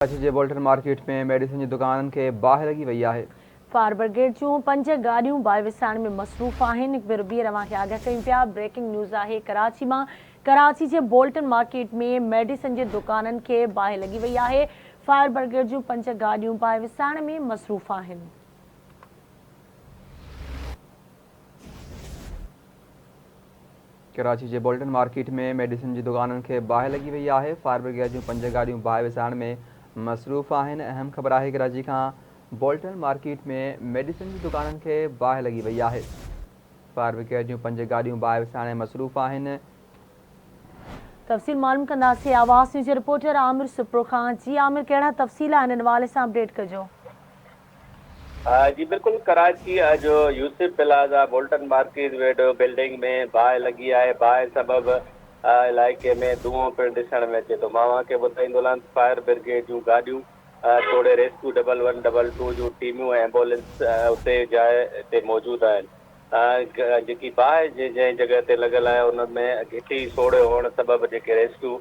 कराची जे Bolton market में medicine जी दुकान के बाहर लगी वही है। फायर ब्रिगेड जूं 5 गाड़ियों बाहि विसाइण में मसरूफ़ आहिनि। हिकु भेरो ॿीहर अव्हांखे आगाह कयूं पिया। ब्रेकिंग न्यूज़ आहे कराची मां। कराची जे बोल्टन मार्केट में मेडिसिन जे दुकाननि खे बाहि लगी वई आहे। फायर ब्रिगेड जूं 5 गाड़ियूं बाहि विसाइण में मसरूफ़ आहिनि। कराची जे बोल्टन मार्केट में मेडिसिन जी दुकाननि खे बाहि लगी वई है। फायर ब्रिगेड जूं 5 गाड़ियूं बाहि विसाइण में मसरूफ़ आहिनि। अहम ख़बर है कराची खां बोल्टन मार्केट में मेडिसिन जी दुकाननि खे बाहि लगी वई है। फायर ब्रिगेड जूं 5 गाड़ियूं बाहि विसाइण में मसरूफ़ आहिनि। तफ़सील मालूम कंदासीं आवाज़ न्यूज़ जे रिपोर्टर आमिर सुप्रो खां। जी आमिर, कहिड़ा तफ़सील आहिनि हिन हवाले सां अपडेट कजो। जी बिल्कुल, कराची जो यूसुफ प्लाजा बोल्टन मार्केट वेठो बिल्डिंग में बाहि लगी है। बाहि सबब इलाइक़े में धुओं पिणु ॾिसण में अचे थो। मां खे ॿुधाईंदोलां फायर ब्रिगेड जूं गाॾियूं तोड़े रेस्क्यू 1112 जूं टीमूं ऐं एम्बुलेंस उते जाइ ते मौजूदु आहिनि। जेकी बाहि जंहिं जॻह ते लॻल आहे उन में घिटी सोड़े हुअण सबब जेके रेस्क्यू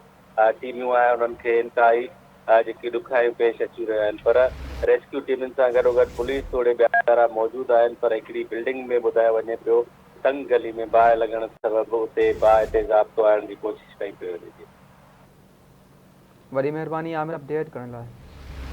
टीमूं आहे उन्हनि खे इंतिहाई जेकी ॾुखियाई पेश अची रहियूं आहिनि। पर रेस्क्यू टीमुनि सां गॾोगॾु पुलिस थोरे ॿिया मौजूदु आहिनि। पर हिकिड़ी बिल्डिंग में ॿुधायो वञे पियो तंग गली में बाहि लॻण सबबु उते बाहि ते ज़ाब्तो आणण जी कोशिशि कई पई वञे। वॾी महिरबानी आमिर अपडेट करण लाइ।